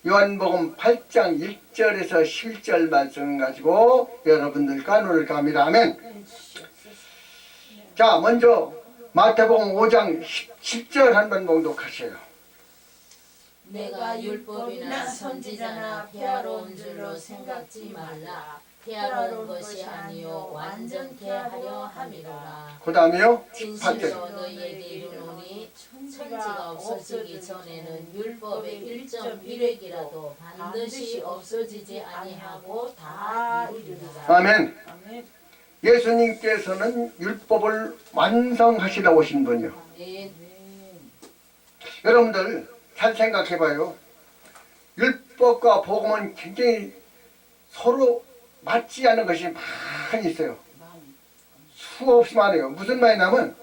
요한복음 8장 1절에서 11절 말씀 가지고 여러분들과 눈을 감이라. 아멘. 자, 먼저 마태복음 5장 10절 한번 봉독하세요. 내가 율법이나 선지자나 폐하러 줄로 생각지 말라. 폐하러 것이 아니요 완전케 하려 함이로라. 그 다음에요. 진실로 8절. 너희에게 이르노니 천지가 없어지기 전에는 율법의 1.1획이라도 반드시 없어지지 아니하고 다 이루리라. 아멘. 예수님께서는 율법을 완성하시러 오신 분이요. 아멘. 여러분들 잘 생각해봐요. 율법과 복음은 굉장히 서로 맞지 않는 것이 많이 있어요. 수없이 많아요. 무슨 말이냐면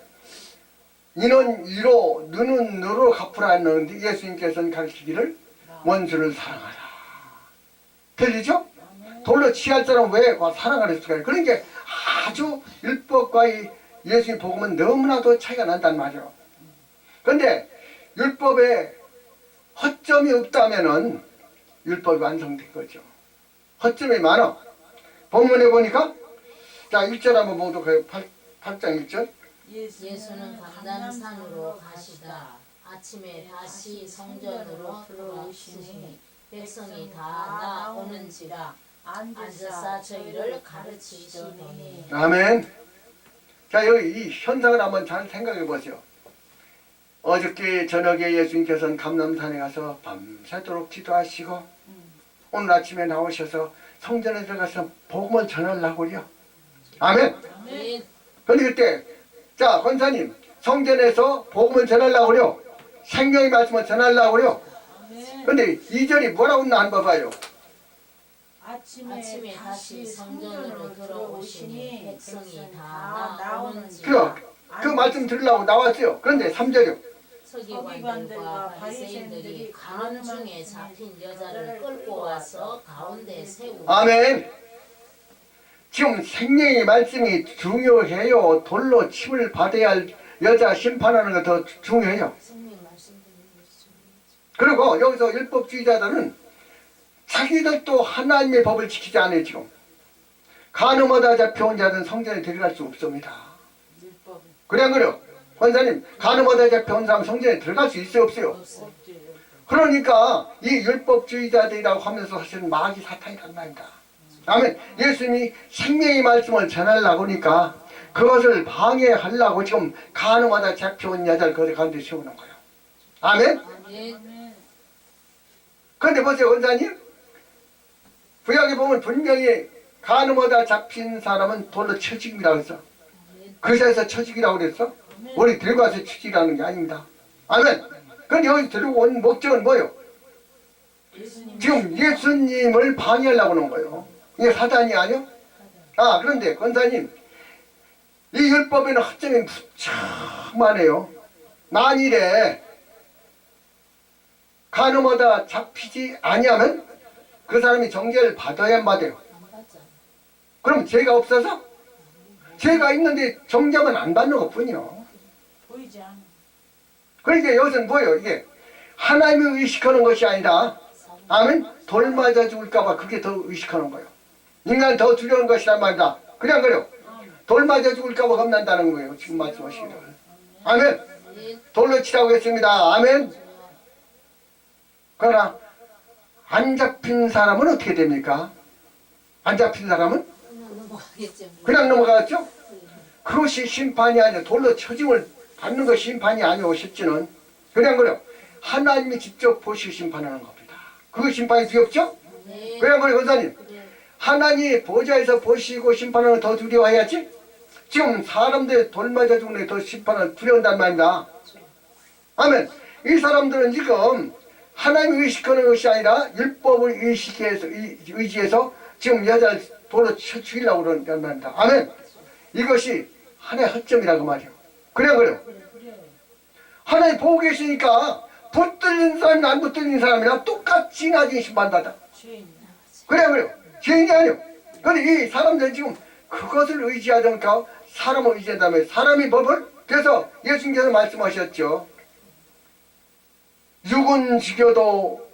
이는 이로 너는 너로 갚으라는 예수님께서는 가르치기를 원수를 사랑하라. 들리죠? 돌로 치할 사람은 왜 사랑하는 수가 있어요. 그러니까 아주 율법과 이 예수님 복음은 너무나도 차이가 난단 말이에요. 그런데 율법에 허점이 없다면은 율법이 완성된 거죠. 허점이 많아. 본문에 보니까 자 1절 한번 보도록 8장 1절. 예수는 감람산으로 가시다. 아침에 다시 성전으로 들어오시니 백성이 다 나오는지라 앉아서 저희를 가르치시더니. 아멘. 자, 여기 이 현상을 한번 잘 생각해 보세요. 어저께 저녁에 예수님께서는 감람산에 가서 밤새도록 기도하시고 오늘 아침에 나오셔서 성전에 들어가서 복음을 전하려고요. 아멘. 아멘. 그런데 그때 자 권사님 성전에서 복음을 전하려고요. 생명의 말씀을 전하려고요. 그런데 2절이 뭐라고 있나 한번 봐요. 아침에 다시 성전으로 들어오시니 백성이 다 나오는지. 그 말씀 들으려고 나왔어요. 그런데 3절이요. 서기관들과 바리새인들이 가는 중에 잡힌 여자를 끌고 와서 가운데 세우고. 아멘. 지금 생명의 말씀이 중요해요. 돌로 침을 받아야 할 여자 심판하는 거 더 중요해요. 그리고 여기서 율법주의자들은 자기들도 하나님의 법을 지키지 않아요. 지금 간음하다 잡혀온 자들은 성전에 들어갈 수 없습니다. 그래 안 그래요? 권사님, 간음하다 잡혀온 사람 성전에 들어갈 수 있어요 없어요? 그러니까 이 율법주의자들이라고 하면서 사실은 마귀 사탄이란 말입니다. 아멘. 예수님이 생명의 말씀을 전하려고 하니까 그것을 방해하려고 지금 간음하다 잡혀온 여자를 거기 가운데 세우는 거예요. 아멘. 그런데 보세요 권사님, 구약에 보면 분명히 간음하다 잡힌 사람은 돌로 쳐 죽임이라고 했어. 그래서 쳐 죽이라고 그랬어? 우리 들고 와서 쳐 죽이라는 게 아닙니다. 아멘. 그런데 여기 들고 온 목적은 뭐예요? 지금 예수님을 방해하려고 하는 거예요. 이게 사단이 아니요? 아, 그런데 권사님, 이 율법에는 허점이 무척 많아요. 만일에 간음하다 잡히지 아니하면 그 사람이 정죄를 받아야 받아요. 그럼 죄가 없어서? 죄가 있는데 정죄만 안 받는 것뿐이요. 보이지 않아. 그러니까 여기서는 뭐예요? 이게 하나님을 의식하는 것이 아니라 아멘? 돌 맞아 죽을까봐 그게 더 의식하는 거예요. 인간 더 두려운 것이란 말이다. 그래 안 그래요? 돌 맞아 죽을까봐 겁난다는 거예요. 지금 말씀하시기를. 아멘. 돌로 치라고 했습니다. 아멘. 그러나 안 잡힌 사람은 어떻게 됩니까? 안 잡힌 사람은? 그냥 넘어가겠죠? 그것이 심판이 아니라 돌로 쳐짐을 받는 것이 심판이 아니오 싶지는. 그래 안 그래요? 하나님이 직접 보시고 심판하는 겁니다. 그 심판이 두렵죠? 그래 안 그래요 권사님? 하나님이 보좌에서 보시고 심판하는 더 두려워해야지. 지금 사람들 돌 맞아 죽는 게 더 심판을 두려운단 말입니다. 아멘. 이 사람들은 지금 하나님을 의식하는 것이 아니라 율법을 의지해서 지금 여자를 돌로 쳐 죽이려고 그런단 말입니다. 아멘. 이것이 하나의 허점이라고 말이에요. 그래 안 그래요? 하나님 보고 계시니까 붙들린 사람이나 안 붙들린 사람이나 똑같이 나중에 심판받아. 그래 안 그래요? 죄인이 아니요. 그런데 이 사람들은 지금 그것을 의지하니까 사람을 의지한다면 사람이 법을. 그래서 예수님께서 말씀하셨죠. 육은 죽여도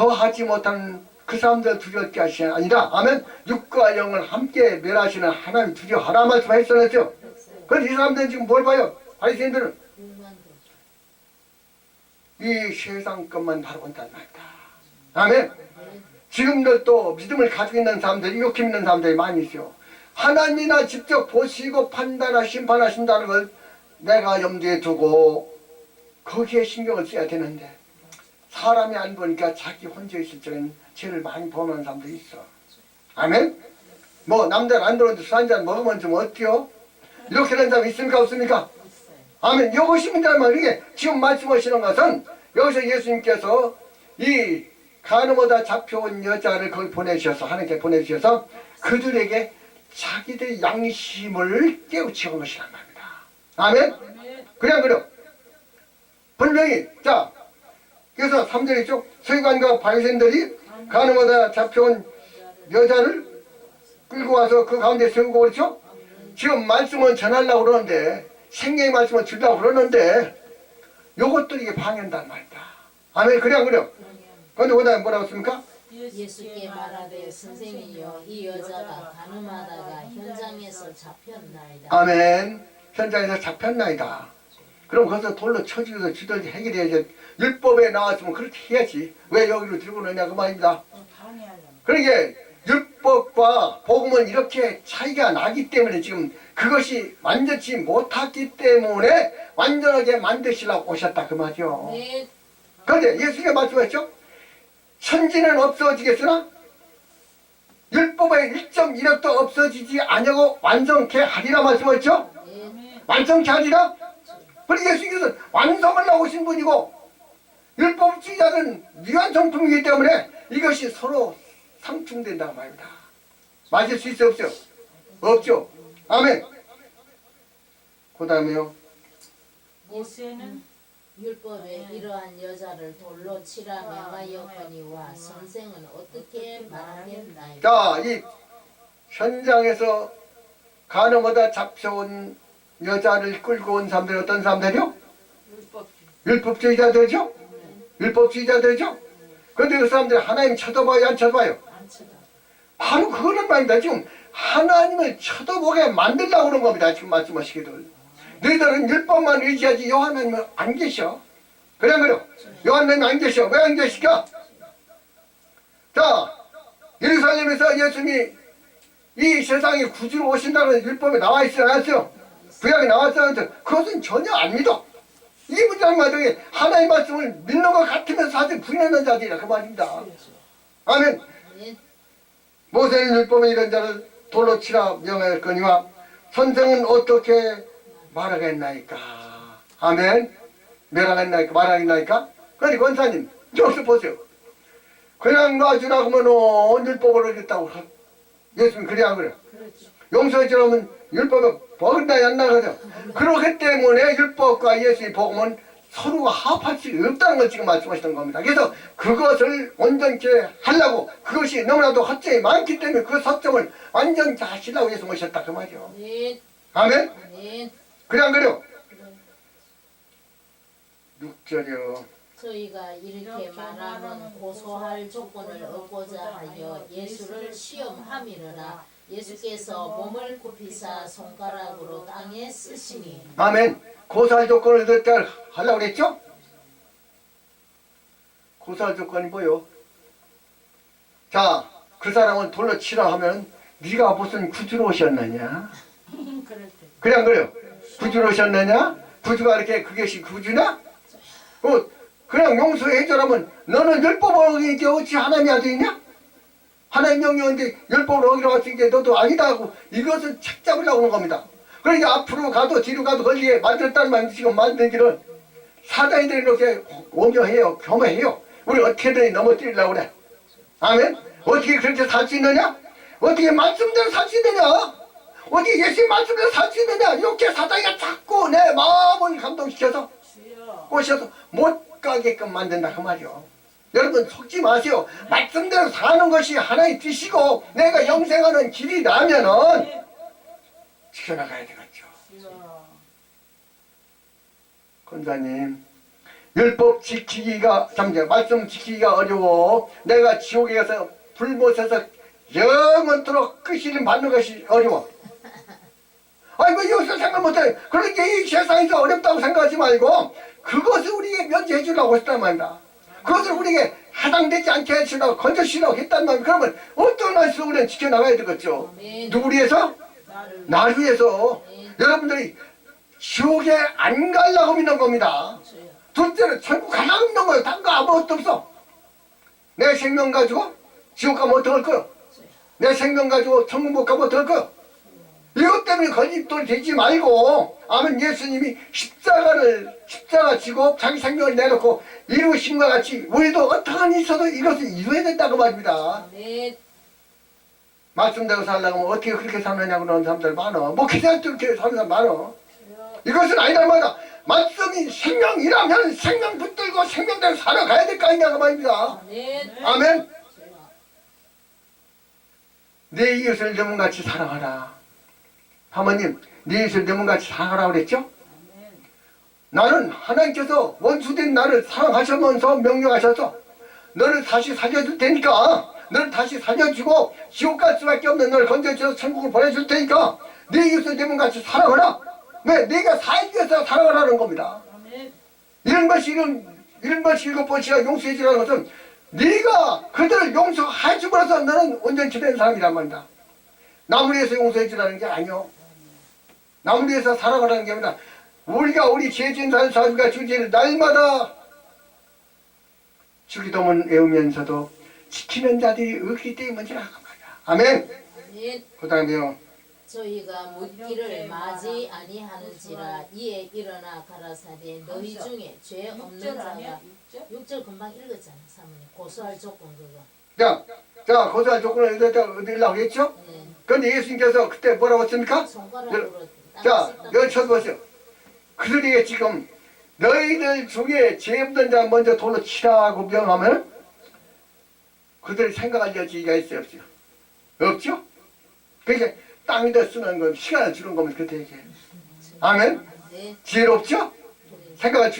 더하지 못하는 그 사람들 두려울 것이 아니라 아멘 육과 영을 함께 멸하시는 하나님 두려워하라 말씀하셨었죠. 그런데 이 사람들은 지금 뭘 봐요? 바리새인들은 이 세상 것만 바라본단 말이다. 아멘. 지금도 또 믿음을 가지고 있는 사람들이 욕심 있는 사람들이 많이 있어요. 하나님이나 직접 보시고 판단하고 심판하신다는 걸 내가 염두에 두고 거기에 신경을 써야 되는데 사람이 안 보니까 자기 혼자 있을 적엔 죄를 많이 범하는 사람도 있어. 아멘? 뭐 남들 안 들어오는데 술 한잔 먹으면 좀 어때요? 이렇게 된 사람 있습니까 없습니까? 아멘. 이것이 문제란 말이에요. 이게 지금 말씀하시는 것은 여기서 예수님께서 이 간음하다 잡혀온 여자를 거기 보내주셔서 하나님께 보내주셔서 그들에게 자기들의 양심을 깨우치는 것이란 말입니다. 아멘? 그냥 그래요. 분명히 자 그래서 3절에 있죠. 서기관과 바리새인들이 간음하다 잡혀온 여자를 끌고 와서 그 가운데 세우고 그렇죠. 지금 말씀은 전하려고 그러는데 생명의 말씀을 주려고 그러는데 요것들이 이게 방해한단 말이다. 아멘. 그냥 그래요. 그런데 그다음에 뭐라고 했습니까? 예수께 말하되 선생님이여 이 여자가 간음하다가 현장에서 잡혔나이다. 아멘. 현장에서 잡혔나이다. 그럼 거기서 돌로 쳐주면서 주들지 해결해야지. 율법에 나왔으면 그렇게 해야지. 왜 여기로 들고 오느냐 그 말입니다. 그러니까 율법과 복음은 이렇게 차이가 나기 때문에 지금 그것이 완전치 못했기 때문에 완전하게 만드시려고 오셨다 그 말이요. 네. 그런데 예수님이 말씀하셨죠. 천지는 없어지겠으나 율법의 1.1억도 없어지지 아니하고 완성케 하리라 말씀하셨죠. 네. 완성케 하리라. 그리고 예수님께서 완성을 나오신 분이고 율법주의자는 미완성품이기 때문에 이것이 서로 상충된다고 말입니다. 맞을 수 있어요 없어요? 없죠. 아멘. 그 다음에요. 모세는 율법에 이러한 여자를 돌로 치라 명하였거니와 선생은 어떻게 말하겠나이까. 자, 이 현장에서 간음하다 잡혀온 여자를 끌고 온 사람들이 어떤 사람들이요? 율법주의자들이죠? 율법주의자들이죠? 그런데 그 사람들이 하나님 쳐다봐요 안 쳐다봐요? 바로 그거는 말입니다. 지금 하나님을 쳐다보게 만들려고 그런 겁니다. 지금 말씀하시기를 너희들은 율법만 의지하지 요 하나님은 안 계셔. 그래 그래요. 요 하나님은 안 계셔. 왜 안 계실까? 자, 예루살렘에서 예수님이 이 세상에 구주로 오신다는 율법에 나와 있어요 안 했어요? 구약에 나왔어요. 그것은 전혀 안 믿어. 이 문장 마당에 하나님의 말씀을 믿는 것 같으면서 사실 부인하는 자들이라 그 말입니다. 아멘. 모세는 율법에 이런 자를 돌로 치라 명하였거니와 선생은 어떻게 말하겠나이까. 아멘. 멸하겠나이까 말하겠나이까. 그러니 권사님 여기서 보세요. 그냥 놔주라고 하면 율법을 어겼다고 예수님 그래 안 그래요? 용서해 주라면 율법에 버린다 안 나가죠. 그렇기 때문에 율법과 예수의 복음은 서로가 합할 수 없다는 걸 지금 말씀하시는 겁니다. 그래서 그것을 온전케 하려고 그것이 너무나도 허점이 많기 때문에 그 서점을 완전히 하시려고 예수 오셨다 그 말이요. 네. 아멘? 네. 그래 안 그래요? 6절이요. 저희가 이렇게 말하면 고소할 조건을 얻고자 하여 예수를 시험함이러나 예수께서 몸을 굽히사 손가락으로 땅에 쓰시니. 아멘. 고사할 조건을 얻었다 하려고 그랬죠? 고사할 조건이 뭐요? 자, 그 사람은 돌로 치라 하면 네가 무슨 구주로 오셨느냐? 그래 안 그래요? 구주로 오셨느냐? 구주가 이렇게 그것이 구주냐? 그냥 용서해 주라면 너는 율법을 어기게 어찌 하나님이 아들이냐? 하나님 명령인데 율법을 어기러 왔으니까 너도 아니다 하고 이것을 착 잡으려고 하는 겁니다. 그러니까 앞으로 가도 뒤로 가도 걸리게 만들었다는 말 지금 만든 길은 사단이들이 이렇게 오묘해요. 겸해요. 우리 어떻게든 넘어뜨리려고 그래. 아멘? 어떻게 그렇게 살 수 있느냐? 어떻게 말씀대로 살 수 있느냐? 어떻게 예수님 말씀대로 살 수 있느냐? 이렇게 사단이가 자꾸 내 마음을 감동시켜서 꼬셔서 못 가게끔 만든다 그 말이요. 여러분 속지 마세요. 말씀대로 사는 것이 하나의 뜻이고 내가 영생하는 길이라면은 지켜나가야 되겠죠. 권사님 율법 지키기가 잠깐 말씀 지키기가 어려워. 내가 지옥에 가서 불못에서 영원토록 끄시는 받는 것이 어려워. 아니 뭐 여기서 생각 못해. 그러니까 이 세상에서 어렵다고 생각하지 말고 그것을 우리에게 면제해 주려고 했단 말이다. 그것을 우리에게 해당되지 않게 해주려고 건져주려고 했단 말이야. 그러면 어떤 한에서 우리는 지켜나가야 되겠죠. 아멘. 누구 위해서? 나를 나를 위해서. 아멘. 여러분들이 지옥에 안 가려고 믿는 겁니다. 저요. 둘째는 천국 가려고 믿는 거예요. 딴 거 아무것도 없어. 내 생명 가지고 지옥 가면 어떡할 거요? 내 생명 가지고 천국 못 가면 어떡할 거요? 이것 때문에 거짓돌이 되지 말고, 아멘. 예수님이 십자가 지고 자기 생명을 내놓고 이루신 것 같이 우리도 어떠한 일 있어도 이것을 이루어야 된다고 말입니다. 아멘. 말씀대로 살려고 하면 어떻게 그렇게 사느냐고 그러는 사람들 많어. 뭐 그냥 그렇게 사는 사람 많어. 이것은 아니란 말이다. 말씀이 생명이라면 생명 붙들고 생명대로 살아가야 될 거 아니냐고 말입니다. 아멘. 아멘. 저요. 내 이웃을 내 몸같이 사랑하라. 하나님, 내 이웃을 내 몸같이 사랑하라 그랬죠? 나는 하나님께서 원수된 나를 사랑하시면서 명령하셔서 너를 다시 살려줄 테니까, 너를 다시 살려주고 지옥 갈 수밖에 없는 너를 건져주셔서 천국을 보내줄 테니까 내 이웃을 내 몸같이 사랑하라. 왜? 내가 살기 위해서 사랑하라는 겁니다. 아멘. 이런 것이 일곱 번씩이나 용서해 주라는 것은 네가 그들을 용서해 줌으로써 너는 온전치 된 사람이란 말이다. 남을 위해서 용서해 주라는 게 아니요. 남을 위해서 살아가라는 게 아니라 우리가 우리 죄진 사람과 주제를 날마다 주기도문 외우면서도 지키는 자들이 없기 때문이라고 말이야. 아멘. 아멘. 그 다음에요. 저희가 묻기를 마지 아니하는지라 이에 일어나 가라사대 너희 중에 죄 없는 6절 자가 아니야? 6절? 6절 금방 읽었잖아 사모님. 고소할 조건 그거. 자, 고소할 조건을 어디려고 했죠? 네. 그런데 예수님께서 그때 뭐라고 했습니까? 손가락으로 자, 여기 쳐보세요. 그들에게 지금 너희들 중에 죄 없는 자 먼저 돌로 치라고 명하면 그들이 생각할 여지가 있어요, 없죠? 없죠? 그러니까 땅에다 쓰는 건 시간을 주는 거면 그때 얘기해요. 아멘? 네. 지혜롭죠? 생각을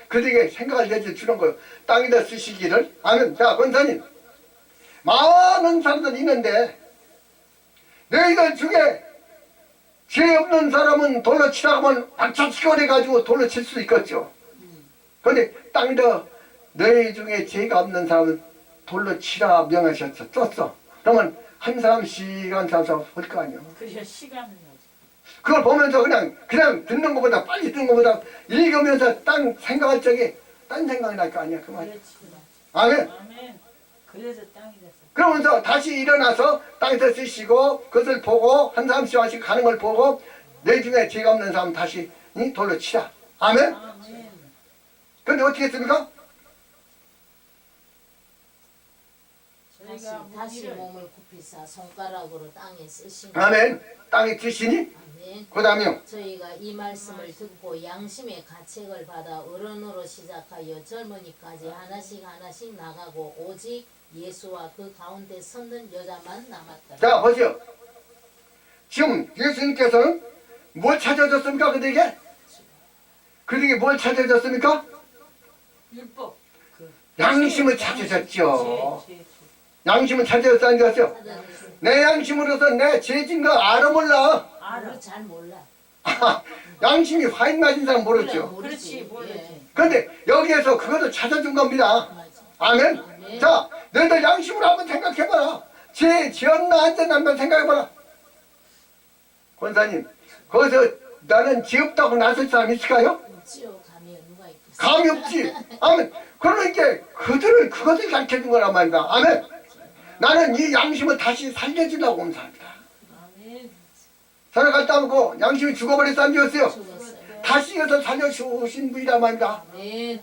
그들에게 생각할 여지를 주는 거예요. 땅에다 쓰시기를. 아멘. 자, 권사님. 많은 사람들이 있는데 너희들 중에 죄 없는 사람은 돌로 치라고 하면 악착시거려가지고 돌로 칠 수 있겠죠. 그런데 땅에다 너희 중에 죄가 없는 사람은 돌로 치라 명하셨어. 썼어. 그러면 한 사람씩 한 사람씩 볼 거 아니에요. 그래야 시간을 내지. 그걸 보면서 그냥 듣는 것보다 빨리 듣는 것보다 읽으면서 딴 생각할 적에 딴 생각이 날 거 아니야. 그 말이야. 그렇지. 아멘. 아멘. 그래서 땅이 됐어. 그러면서 다시 일어나서 땅에서 쓰시고 그것을 보고 한 사람씩 한씩 가는 걸 보고 내 중에 죄가 없는 사람 다시 돌로 치라. 아멘. 아멘. 그런데 어떻게 했습니까? 다시 묻기를 몸을 굽히사 손가락으로 땅에 쓰신 아멘. 땅에 드시니 아멘. 그 다음에요. 저희가 이 말씀을 듣고 양심의 가책을 받아 어른으로 시작하여 젊은이까지 하나씩 나가고 오직 예수와 그 가운데 섰는 여자만 남았다. 자 보세요. 지금 예수님께서는 뭘 찾아줬습니까? 그들에게? 그들에게 뭘 찾아줬습니까? 율법. 그 양심을 찾으셨죠. 죄. 양심을 찾아줬어 안 찾았죠? 내 양심으로서 내 죄진 거 알아 몰라? 알아. 잘 몰라. 양심이 화인 맞은 사람 모르죠. 그렇지, 모르지. 그런데 여기에서 그것을 찾아준 겁니다. 맞아. 아멘. 아멘. 자, 너희들 양심으로 한번 생각해봐라. 죄 지었나 안 지었나 한번 생각해봐라. 권사님, 거기서 나는 죄 없다고 나설 사람 있을까요? 없지요. 감이 누가 있겠어. 감이 없지. 아멘. 그러니까 그것을 가르쳐준 거란 말이다. 아멘. 나는 이 양심을 다시 살려주려고 온 사람이다. 아멘. 살아갔다 하고 양심이 죽어버렸어 안 죽었어요? 죽었어요. 다시 이어서 살려주신 분이란 말입니다. 아멘.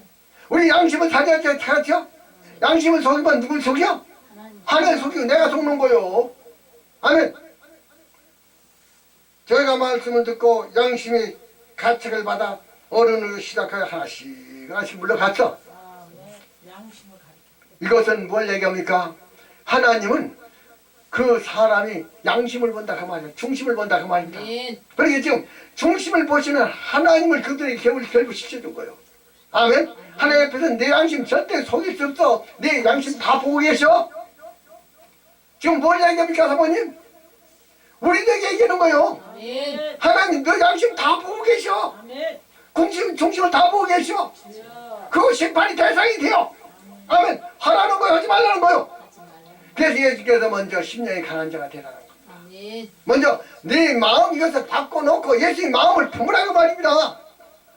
우리 양심을 살렸죠? 양심을 속이면 누굴 속여? 하나님. 하나님 속이고 내가 속는 거요. 아멘. 저희가 말씀을 듣고 양심이 가책을 받아 어른으로 시작하여 하나씩 물러갔어. 아멘. 양심을 가리켜. 이것은 뭘 얘기합니까? 하나님은 그 사람이 양심을 본다 그 말이야. 중심을 본다 그 말입니다. 아멘. 그러니까 지금 중심을 보시는 하나님을 그들에게 결부시켜준 거예요. 아멘. 하나님 앞에서 내 양심 절대 속일 수 없어. 내 양심 다 보고 계셔. 지금 뭘 얘기합니까 사모님? 우리에게 얘기하는 거요. 아멘. 하나님 너 양심 다 보고 계셔. 아멘. 중심을 다 보고 계셔. 주여. 그거 심판이 대상이 돼요. 아멘. 하라는 거요 하지 말라는 거요. 하지 말라. 그래서 예수께서 먼저 심령이 강한 자가 되라는 거. 아멘. 먼저 네 마음 이것을 바꿔놓고 예수의 마음을 품으라고 말입니다.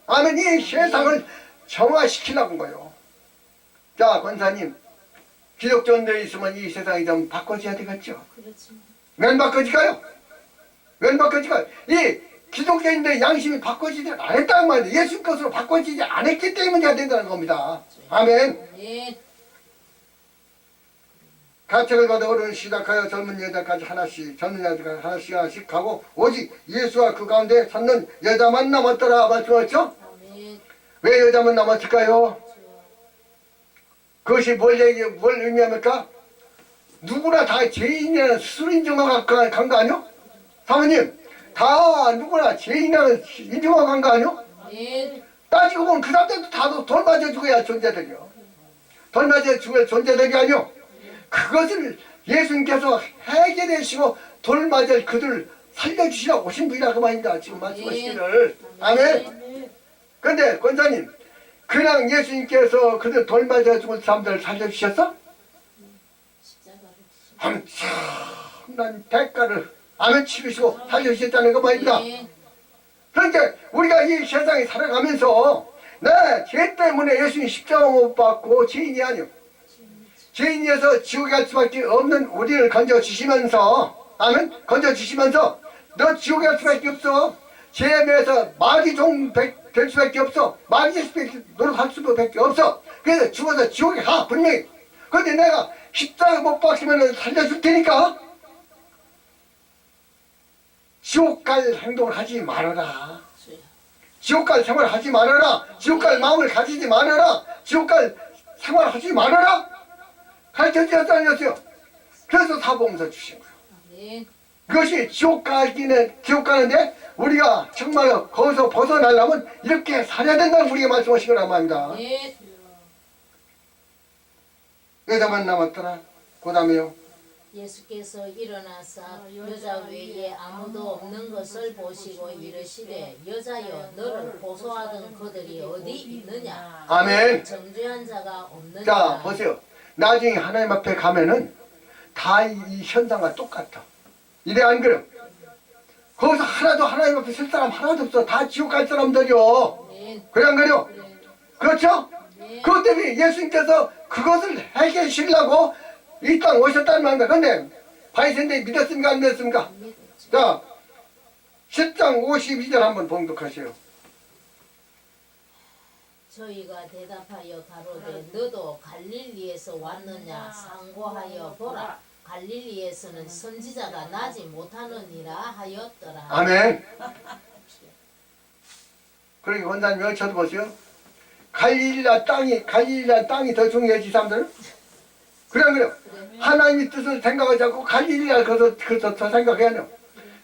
아멘. 이 세상을 정화시키려고 거요. 자 권사님, 기독전도에 있으면 이 세상이 좀 바꿔져야 되겠죠. 그렇지. 웬 바꿔질까요? 웬 바꿔질까요? 이 기독교인들의 양심이 바꿔지지 않았다는 말이에요. 예수 것으로 바꿔지지 않았기 때문에 된다는 겁니다. 아멘. 아멘. 가책을 받아 어른을 시작하여 젊은 여자까지 하나씩, 젊은 여자까지 하나씩 하고 오직 예수와 그 가운데 섰는 여자만 남았더라 말씀하셨죠? 아멘. 왜 여자만 남았을까요? 주여. 그것이 뭘 의미합니까? 누구나 다 죄인이라는 스스로 인정하고 간 거 아니요? 사모님, 다 누구나 죄인이라는 인정하고 간 거 아니요? 아멘. 따지고 보면 그 사람들도 다 돌 맞아 죽어야 존재들이요. 돌 맞아 죽을 존재들이 아니요. 그것을 예수님께서 해결하시고 돌 맞을 그들 살려주시라고 오신 분이라고 말입니다. 지금 말씀하시기를. 아멘. 아멘. 근데 권사님, 그냥 예수님께서 그들 돌 맞아 죽은 사람들을 살려주셨어? 십자가로 엄청난 대가를 아멘 치르시고 살려주셨다는 거 말입니다. 아멘. 그런데 우리가 이 세상에 살아가면서 내 죄 때문에 예수님 십자가 못 받고 죄인이 아니요. 죄인이어서 지옥에 갈 수밖에 없는 우리를 건져주시면서 아멘 건져주시면서 너 지옥에 갈 수밖에 없어. 죄에 대해서 마귀 될 수밖에 없어. 마귀 될 수밖에 노력할 수밖에 없어. 그래서 죽어서 지옥에 가 분명히. 그런데 내가 십자가 못 박히면 살려줄 테니까 지옥 갈 행동을 하지 말아라. 주여. 지옥 갈 생활 하지 말아라. 지옥 갈 마음을 가지지 말아라. 지옥 갈 생활 하지 말아라. 가르쳐 주셨어요. 그래서 사복음서 주신 거예요. 아멘. 그것이 지옥 가는데 우리가 정말로 거기서 벗어나려면 이렇게 살아야 된다고 우리가 말씀하신 거란 말입니다. 아멘. 여자만 남았더라. 그 다음에요. 예수께서 일어나사 여자 외에 아무도 없는 것을 보시고 이르시되 여자여 너를 고소하던 그들이 어디 있느냐. 아멘. 정죄한 자가 없느냐. 자 보세요. 나중에 하나님 앞에 가면은 다 이 현상과 똑같아. 이래 안 그래요? 거기서 하나도 하나님 앞에 설 사람 하나도 없어. 다 지옥 갈 사람들이요. 아멘. 그래 안 그래요? 그래. 그렇죠? 아멘. 그것 때문에 예수님께서 그것을 해결하시려고 이 땅 오셨다는 말입니다. 그런데 바리새인들이 믿었습니까? 안 믿었습니까? 믿었죠. 자 10장 52절 한번 봉독하세요. 저희가 대답하여 가로되 너도 갈릴리에서 왔느냐 상고하여 보라 갈릴리에서는 선지자가 나지 못하느니라 하였더라. 아멘. 그러니까 원장님 여기 쳐다보세요. 갈릴리아 땅이 더 중요하지 사람들은? 그래 안 그래요? 하나님의 뜻을 생각하지 않고 갈릴리아 그것도 더 생각해야 해요.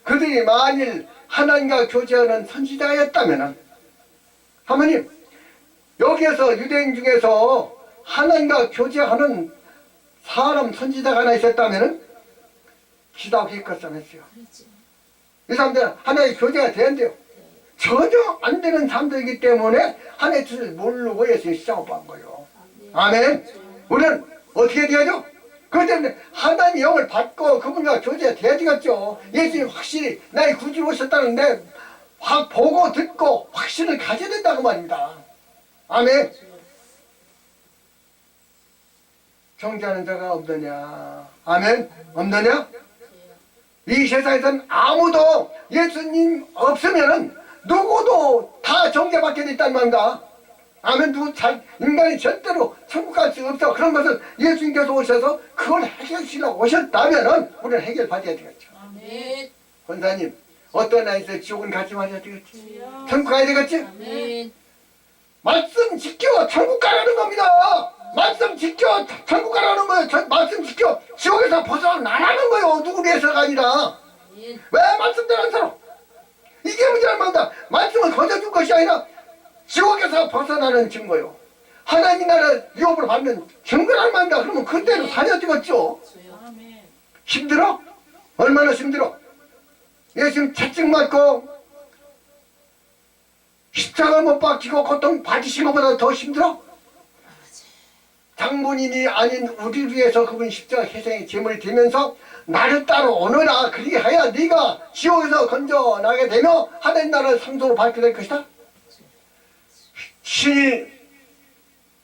그들이 만일 하나님과 교제하는 선지자였다면 하나님 여기에서 유대인 중에서 하나님과 교제하는 사람 선지자가 하나 있었다면 기도하기 것sam했어요. 그렇지. 이 사람들은 하나의 교제가 돼야 전혀 안 되는 사람들이기 때문에 하나의 뜻을 모르고 예수님 시작을 한 거예요. 아멘. 우리는 어떻게 돼야죠? 그렇기 때문에 하나님의 영을 받고 그분과 교제가 돼야 되겠죠. 예수님 확실히 나의 구주로 오셨다는데 확 보고 듣고 확신을 가져야 된다고 말입니다. 아멘. 정죄하는 자가 없느냐. 아멘. 없느냐? 이 세상에선 아무도 예수님 없으면은 누구도 다 정죄받게 돼 있단 말입니다. 아멘. 인간이 절대로 천국 갈 수 없어. 그런 것은 예수님께서 오셔서 그걸 해결하시려고 오셨다면은 우리는 해결받아야 되겠죠. 아멘. 권사님, 어떤 나이에서 지옥은 가지 말아야 되겠지. 주여. 천국 가야 되겠지? 아멘. 말씀 지켜 천국 가라는 겁니다. 말씀 지켜 천국 가라는 거예요. 말씀 지켜 지옥에서 벗어나라는 거예요. 누구 위해서가 아니라. 아멘. 왜 말씀대로 안 살아? 이게 문제란 말이다. 말씀을 거저준 것이 아니라 지옥에서 벗어나는 살았다는 증거요. 하나님 나라 유업으로 받는 증거란 말이다. 그러면 그대로 살려주겠죠. 주여. 아멘. 힘들어? 얼마나 힘들어? 예수님 채찍 맞고 십자가 못 박히고 고통 받으신 것보다 더 힘들어? 장본인이 아닌 우리를 위해서 그분 십자가 희생의 제물이 되면서 나를 따로 오너라. 그리하여 네가 지옥에서 건져나게 되며 하나님 나라를 상속으로 받게 될 것이다. 신이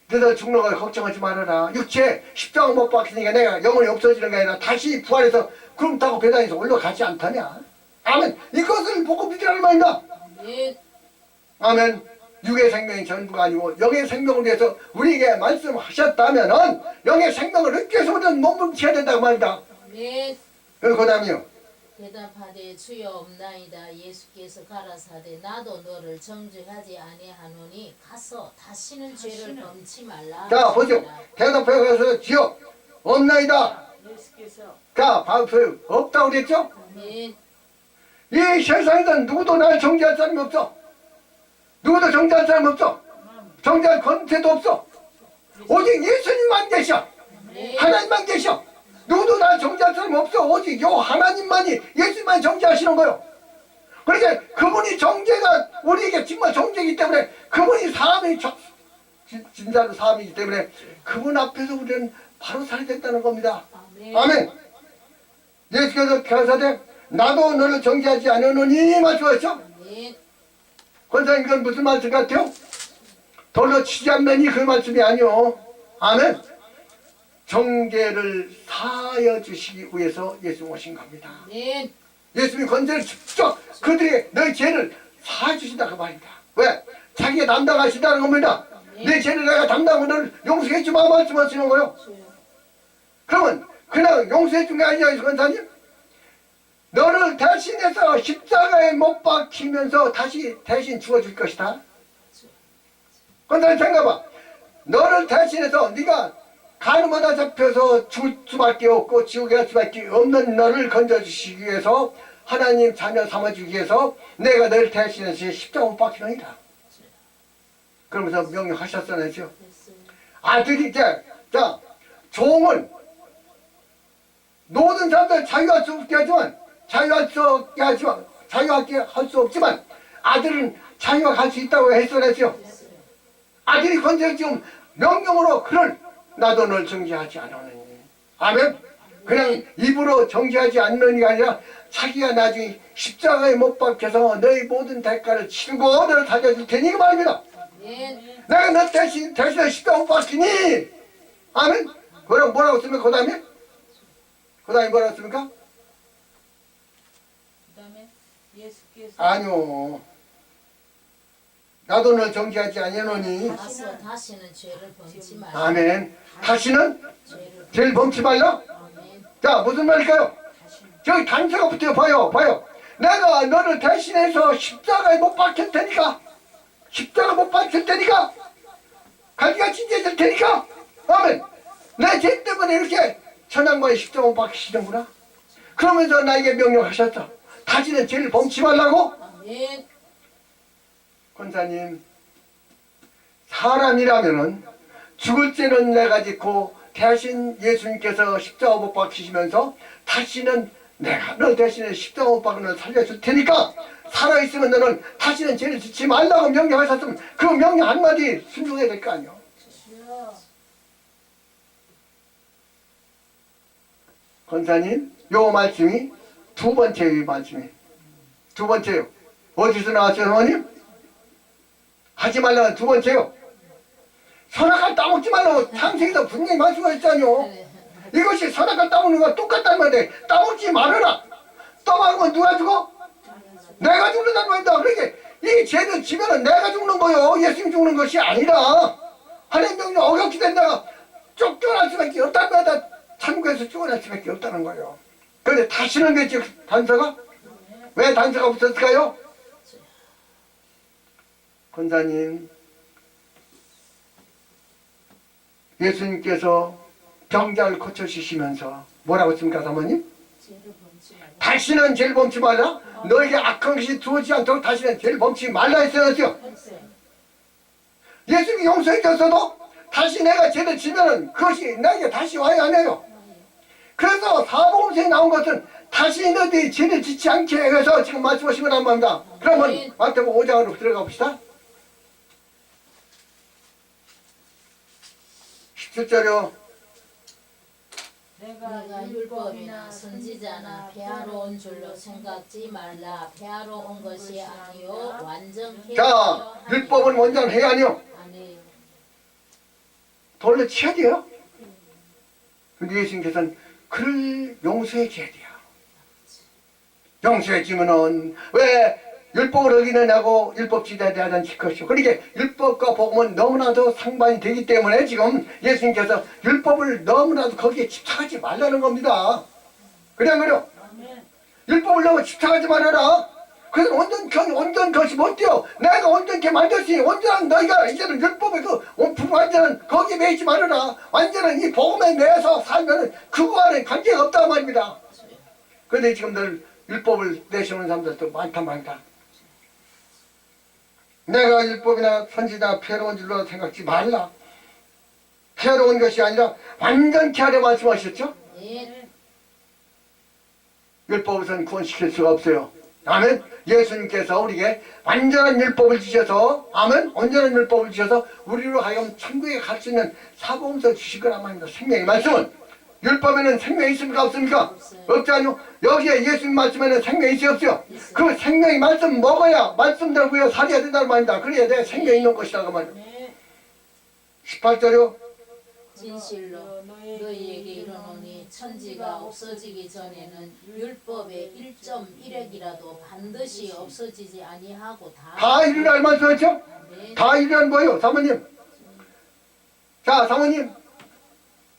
너희들 죽는 걸 걱정하지 말아라. 육체 십자가 못 박히니까 내가 영혼이 없어지는 게 아니라 다시 부활해서 구름 타고 배당에서 올라가지 않다냐. 아멘. 이것을 보고 믿으라는 말이다. 네. 아멘. 육의 생명이 전부가 아니고 영의 생명을 위해서 우리에게 말씀하셨다면은 영의 생명을 얻기 위해서 우리는 몸부림쳐야 된다고 말이다. 네. 그리고 그 다음이요. 대답하되 주여 없나이다. 예수께서 가라사대 나도 너를 정죄하지 아니하노니 가서 다시는 죄를 범치 말라. 자 보죠. 대답해서 지어 없나이다. 예수께서 자 봐보세요. 없다고 그랬죠? 네. 이 세상에서 누구도 날 정죄할 사람이 없어. 누구도 정죄할 사람이 없어. 정죄할 권세도 없어. 오직 예수님만 계셔. 네. 하나님만 계셔. 누구도 날 정죄할 사람이 없어. 오직 요 하나님만이 예수님만 정죄하시는 거요. 그러니까 그분이 정죄가 우리에게 정말 정죄이기 때문에 그분이 사람이 진짜로 사람이기 때문에 그분 앞에서 우리는 바로 살아야 된다는 겁니다. 아멘. 아멘. 예수께서 가라사대 나도 너를 정죄하지 않으노니 말씀하셨죠? 네. 권사님 그건 무슨 말씀 같아요? 돌로 치지 않느니 그 말씀이 아니요. 아멘. 정죄를 사하여 주시기 위해서 예수 오신 겁니다. 네. 예수님이 권세를 직접 그들의 너희 죄를 사해 주신다 그 말입니다. 왜? 자기가 담당하신다는 겁니다. 내 죄를 내가 담당하고 너를 용서해 주마 말씀하시는 거요. 주여. 그러면 그냥 용서해 준 게 아니야 권사님. 너를 대신해서 십자가에 못 박히면서 다시 대신 죽어줄 것이다. 권사님 생각해봐. 너를 대신해서 네가 가늠하다 잡혀서 죽을 수밖에 없고 지옥에 갈 수밖에 없는 너를 건져주시기 위해서 하나님 자녀 삼아주기 위해서 내가 너를 대신해서 십자가 못 박히느니라. 그러면서 명령하셨잖아요. 됐어요. 아들이 자 종은 모든 사람들 자유할 수 없게 하지만 자유하게 할 수 없지만 아들은 자유할 수 있다고 했었죠. 아들이 건져 지금 명령으로 그를 나도 널 정죄하지 않으니. 아멘. 그냥 입으로 정죄하지 않느니가 아니라 자기가 나중에 십자가에 못 박혀서 너희 모든 대가를 치르고 너를 살려줄 테니 그 말입니다. 네. 내가 너 대신에 십자가 못 박히니. 아멘. 그럼 뭐라고 씁니까? 그 다음에 뭐라고 씁니까? 그다음에 예수께서 아니요. 나도 널 정죄하지 아니하노니. 가서 다시는 죄를 범치 말라. 아멘. 다시는 죄를 죄를 범치 말라. 아멘. 자 무슨 말일까요? 저기 단서가 붙어요. 봐요. 내가 너를 대신해서 십자가에 못 박힐 테니까 가지가 찢어질 테니까. 아멘. 내 죄 때문에 이렇게 천양과의 십자가 못 박히시는구나. 그러면서 나에게 명령하셨어. 다시는 죄를 범치 말라고. 아멘. 권사님, 사람이라면은 죽을 죄는 내가 짓고 대신 예수님께서 십자가 못 박히시면서 다시는 내가 너 대신에 십자가 못 박는 널 살려줄 테니까 살아있으면 너는 다시는 죄를 짓지 말라고 명령하셨으면 그 명령 한마디 순종해야 될 거 아니요. 주여 권사님, 요 말씀이 두 번째의 말씀이 두 번째요. 어디서 나왔어요, 어머님? 하지 말라는 두 번째요. 선악을 따먹지 말라고 창세기도 분명히 말씀하셨잖아요. 이것이 선악을 따먹는 거와 똑같다는 말인데 따먹지 말아라. 떠먹으면 누가 죽어? 내가 죽는다는 말이다. 그러니까 이 죄는 지면은 내가 죽는 거요. 예수님 죽는 것이 아니라 하나님 명령 어겼기 된다가 쫓겨날 수밖에 없다는 거다. 천국에서 쫓겨날 수밖에 없다는 거예요. 그런데 다시는 왜 단서가? 왜 단서가 붙었을까요? 권사님, 예수님께서 병자를 고쳐주시면서 뭐라고 했습니까, 사모님? 죄를 범치 말라. 다시는 죄를 범치 말라. 너에게 악한 것이 들어오지 않도록 다시는 죄를 범치 말라 했어요. 했어요. 예수님이 용서해 줬어도 다시 내가 죄를 지면은 그것이 나에게 다시 와야 하네요. 그래서 사복음서에 나온 것은 다시 너희들이 죄를 짓지 않게 해서 지금 말씀하신 거란 말입니다. 그러면 마태복음 5장으로 들어가 봅시다. 17절이요. 내가 율법이나 선지자나 폐하러 온 줄로 생각지 말라. 폐하러 온 것이 아니요 완전케 자, 율법은 완전해야 아니요. 아니에요. 돌로 치야 돼요. 근데 예수님께서는 그를 용서해 줘야 돼요. 용서해 주면은 왜 율법을 어기느냐고 율법지대에 대한 지켰죠. 그러니까 율법과 복음은 너무나도 상반이 되기 때문에 지금 예수님께서 율법을 너무나도 거기에 집착하지 말라는 겁니다. 그냥 그래요. 율법을 너무 집착하지 말아라. 그래서 온전 것이 못 돼요. 내가 온전케 만들었으니 온전한 너희가 이제는 율법의 그 완전한 거기에 매이지 말아라. 완전한 이 복음에 매여서 살면은 그거와는 관계가 없단 말입니다. 그런데 지금 늘 율법을 내세우는 사람들도 많다. 내가 율법이나 선지자 폐로운 줄로 생각지 말라. 폐로운 것이 아니라 완전케 하려 말씀하셨죠? 네. 율법으로는 구원시킬 수가 없어요. 아멘. 예수님께서 우리에게 완전한 율법을 주셔서, 아멘, 완전한 율법을 주셔서 우리로 하여금 천국에 갈 수 있는 사복음서 주실 거란 말입니다. 생명의 말씀은. 율법에는 생명이 있습니까? 없습니까? 없잖아요. 여기에 예수님 말씀에는 생명이 있어요? 없어요? 그 생명의 말씀 먹어야, 말씀대로 구해 살아야 된다는 말입니다. 그래야 내 생명이 있는 것이라고 말이에요. 18절이요. 진실로 너희에게 이르노니 천지가 없어지기 전에는 율법의 1.1획이라도 반드시 없어지지 아니하고 다 이루란 말씀이죠? 다 이루란 뭐예요? 사모님. 자, 사모님.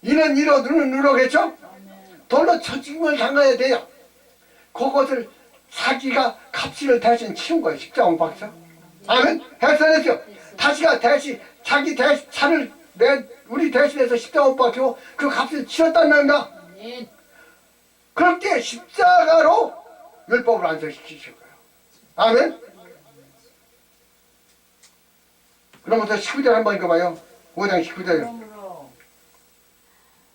이는 이로 눈은 누르겠죠? 돌로 처짐을 당해야 돼요. 그것을 자기가 값을 대신 치운 거예요. 십자가 못 박죠? 아멘? 했어냈죠? 다시가 대신 자기 차를 우리 대신해서 십자가 못 박히고 그 값을 치렀다는 말입니다. 그렇게 십자가로 율법을 완성시키실 거예요. 아멘? 그러면서 19절 한번 읽어봐요. 5장 19절이요.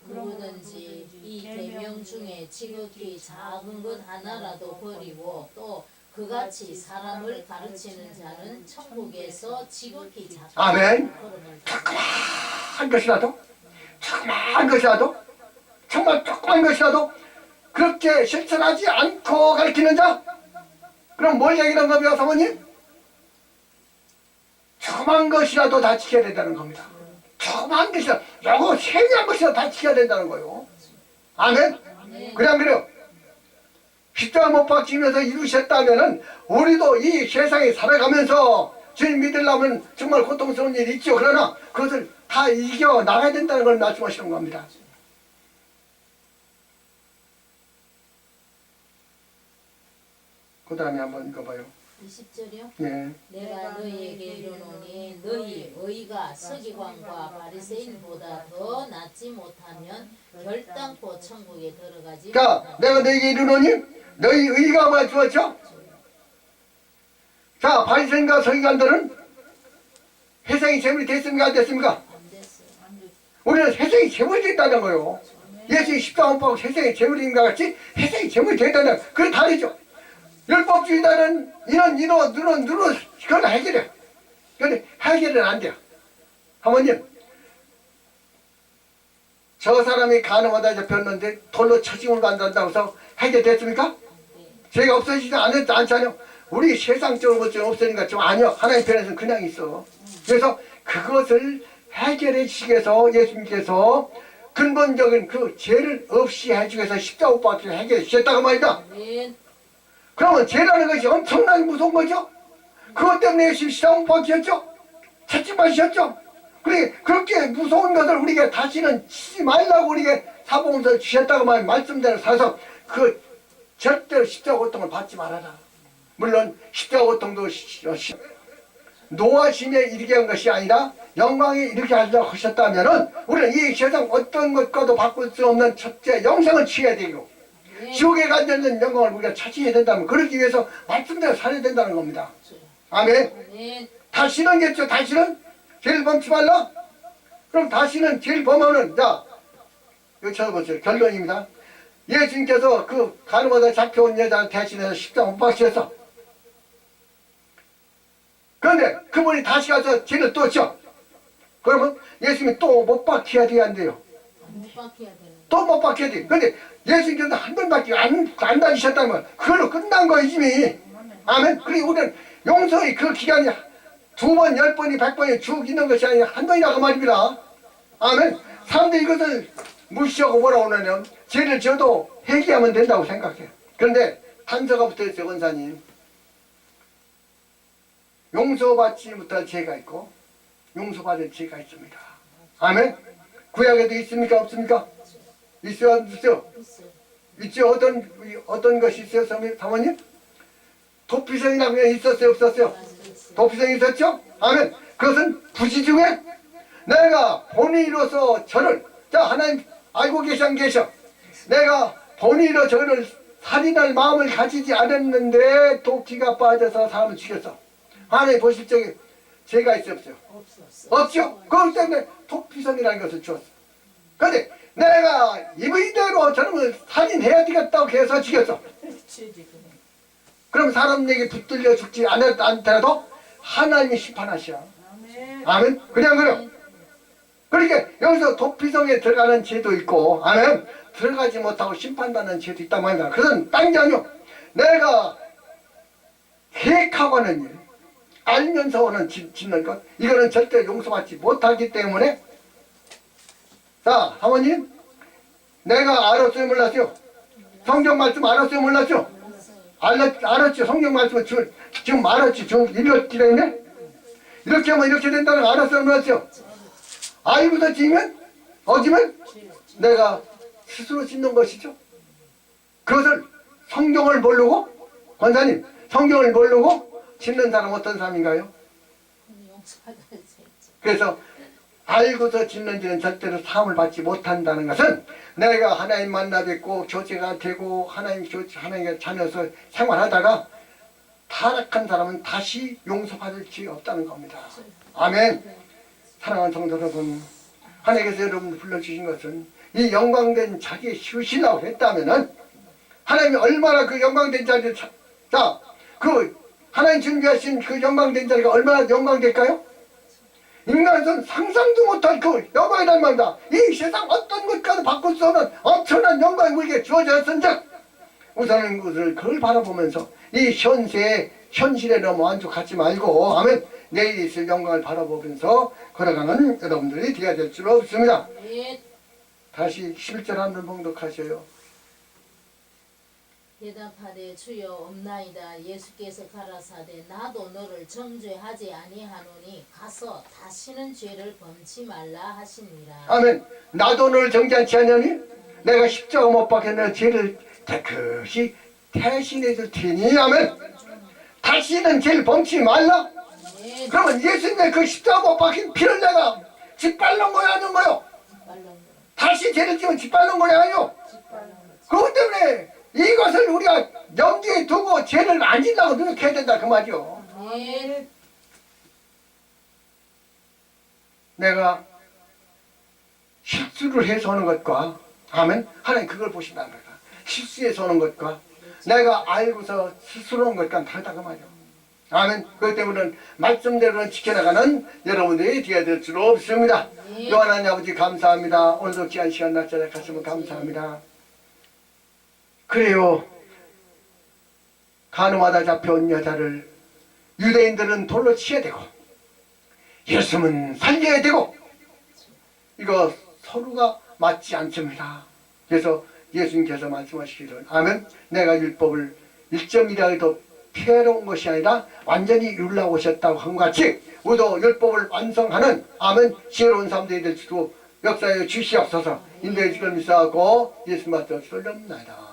누구든지 이 계명 중에 지극히 작은 것 하나라도 버리고 또 그같이 사람을 가르치는 자는 천국에서 지극히 작은 아멘. 걸음을 조그만 것이라도 정말 조그만 것이라도 그렇게 실천하지 않고 가르치는 자, 그럼 뭘 얘기하는 겁니까, 사모님? 조그만 것이라도 다 지켜야 된다는 겁니다. 조그만 것이라도, 요거 세미한 것이라도 다 지켜야 된다는 거예요. 아멘? 그냥 그래요. 십자가 못 박히면서 이루셨다면은 우리도 이 세상에 살아가면서 주님 믿으려면 정말 고통스러운 일이 있죠. 그러나 그것을 다 이겨 나가야 된다는 걸 말씀하시는 겁니다. 그 다음에 한번 읽어봐요. 20절이요? 네. 내가 너희에게 이르노니 너희 의가 서기관과 바리새인보다 더 낫지 못하면 결단코 천국에 들어가지 자, 못하리라. 내가 너에게 이르노니 너희 의가 뭐 주었죠? 자, 바리새인과 서기관들은 회생이 제물이 됐습니까? 안 됐습니까? 안 됐어요. 우리는 회생이 제물이 됐다는 거예요. 예수의 십자가 못 박고 회생이 제물인 것 같이 회생이 제물이 됐다는 거예요. 그게 다르죠. 율법주의자는 이런 누르 그건 해결해. 근데 해결은 안 돼요. 사모님, 저 사람이 가늠하다 잡혔는데 돌로 처짐을 받는다고 해서 해결됐습니까? 죄가 없어지지 않잖아요. 우리 세상적으로 좀 없으니까 좀 아니요. 하나님 편에서는 그냥 있어. 그래서 그것을 해결해 주시기 위해서 예수님께서 근본적인 그 죄를 없이 해주기 위해서 십자가 못 박히고 해결해 주셨다고 말이다. 아멘. 그러면 죄라는 것이 엄청나게 무서운 거죠. 그것 때문에 예수님이 십자가 못 박히셨죠. 채찍받으셨죠. 그렇게 무서운 것을 우리에게 다시는 치지 말라고 우리에게 사복음서를 주셨다고 말씀대로 살아서 그 절대로 십자가 고통을 받지 말아라. 물론 십자가 고통도 노하심에 이르게 한 것이 아니라 영광에 이르게 하려고 하셨다면은 우리는 이 세상 어떤 것과도 바꿀 수 없는 첫째 영생을 취해야 되고 지옥에 가는 영광을 우리가 차지해야 된다면 그러기 위해서 말씀대로 살아야 된다는 겁니다. 아멘. 아멘. 다시는겠죠. 다시는 죄를 범치 말라. 그럼 다시는 죄를 범하는 자 이거 쳐보세요. 결론입니다. 예수님께서 그 가늠하다 잡혀온 여자 대신해서 십자가 못 박으셨어. 그런데 그분이 다시 가서 죄를 또 져. 그러면 예수님이 또 못 박혀야 돼요, 안 돼요? 못 박혀야 되는 또 못 박혀야 돼. 그런데 예수님께서 한 번밖에 안 다니셨다면 그걸로 끝난 거예요, 이미. 아멘. 그리고 우리는 용서의 그 기간이 2번, 10번이, 100번이 쭉 있는 것이 아니라 한 번이라고 말입니다. 아멘. 사람들이 이것을 무시하고 뭐라고 하냐면 죄를 지어도 회개하면 된다고 생각해요. 그런데 단서가 붙어있어요, 원사님. 용서받지 못할 죄가 있고 용서받을 죄가 있습니다. 아멘. 구약에도 있습니까, 없습니까? 있어요, 없어요? 있어요. 있죠. 어떤 것이 있어요, 사모님? 도피성이라고 있었어요, 없었어요? 도피성이 있었죠? 아멘. 그것은 부시 중에 내가 본의로서 저를, 자, 하나님 알고 계셔, 안 계셔? 내가 본의로 저를 살인할 마음을 가지지 않았는데 도끼가 빠져서 사람을 죽였어. 하나님 보실 적에 죄가 있어, 없어요? 없죠? 그것 때문에 도피성이라는 것을 주었어. 그런데 내가 이의대로 저놈을 살인해야 되겠다고 해서 죽였어. 그럼 사람에게 붙들려 죽지 않더라도 하나님이 심판하셔. 아멘. 아멘. 그냥. 그러니까 여기서 도피성에 들어가는 죄도 있고, 아멘. 들어가지 못하고 심판받는 죄도 있단 말이다. 그것은 딴 게 아니요. 내가 계획하고 하는 일, 알면서 짓는 것, 이거는 절대 용서받지 못하기 때문에. 자, 사모님, 내가 알았어요, 몰랐어요? 성경 말씀 알았어요, 몰랐죠? 알았죠. 성경 말씀은 지금 알았지. 지금 읽었기 때문에 이렇게 하면 이렇게 된다는 거 알았어요, 몰랐죠? 알고서 지면 어지면 내가 스스로 짓는 것이죠. 그것을 성경을 모르고, 권사님, 성경을 모르고 짓는 사람 어떤 사람인가요? 용서받을 죄 있죠. 그래서 알고서 짓는 죄는 절대로 사함을 받지 못한다는 것은 내가 하나님 만나 뵙고 교제가 되고 하나님의 자녀서 생활하다가 타락한 사람은 다시 용서받을 죄 없다는 겁니다. 아멘. 사랑하는 성도 여러분, 하나님께서 여러분을 불러주신 것은 이 영광된 자기의 쉬시라고 했다면은 하나님이 얼마나 그 영광된 자리를 그 하나님 준비하신 그 영광된 자리가 얼마나 영광될까요? 인간은 상상도 못할 그 영광이란 말이다. 이 세상 어떤 것과도 바꿀 수 없는 엄청난 영광이 우리에게 주어졌은즉 우선은 그걸 바라보면서 이 현실에 너무 만족하지 말고, 아멘, 내일 있을 영광을 바라보면서 걸어가는 여러분들이 되어야 될 줄 없습니다. 예. 다시 11절 한번 봉독하셔요. 대답하되 주여 없나이다. 예수께서 가라사대 나도 너를 정죄하지 아니하노니 가서 다시는 죄를 범치 말라 하시니라. 아멘. 나도 너를 정죄하지 않으니 내가 십자가 못 박혔는 죄를 깨끗이 대신해 줄 테니, 아멘. 다시는 죄를 범치 말라. 예. 그러면 예수님의 그 십자가 못 박힌 피를 내가 짓밟는 거야, 아닌 거요? 다시 죄를 지면 짓밟는 거야, 아니요? 그것 때문에 이것을 우리가 염두에 두고 죄를 안 짓라고 노력해야 된다, 그 말이요. 예. 내가 실수를 해서 하는 것과, 아멘, 하나님 그걸 보신다는 거야. 실수해서 하는 것과 내가 알고서 스스로 하는 것과는 다르다, 그 말이요. 아멘. 그것 때문에 말씀대로는 지켜나가는 여러분들이 되어야 될 줄 없습니다. 예. 요한하나님 아버지 감사합니다. 오늘도 귀한 시간 낮자에 갔으면 감사합니다. 그래요. 가늠하다 잡혀온 여자를 유대인들은 돌로 치야 되고 예수님은 살려야 되고, 이거 서로가 맞지 않습니다. 그래서 예수님께서 말씀하시기를, 아멘, 내가 율법을 1점이라도 피해놓은 것이 아니라 완전히 이루려고 오셨다고 한 것 같이 우리도 율법을 완성하는, 아멘, 지혜로운 사람들이 될 수도 역사에 주시옵소서. 인도의 주를 믿사하고 예수 맞춰 올려옵나이다.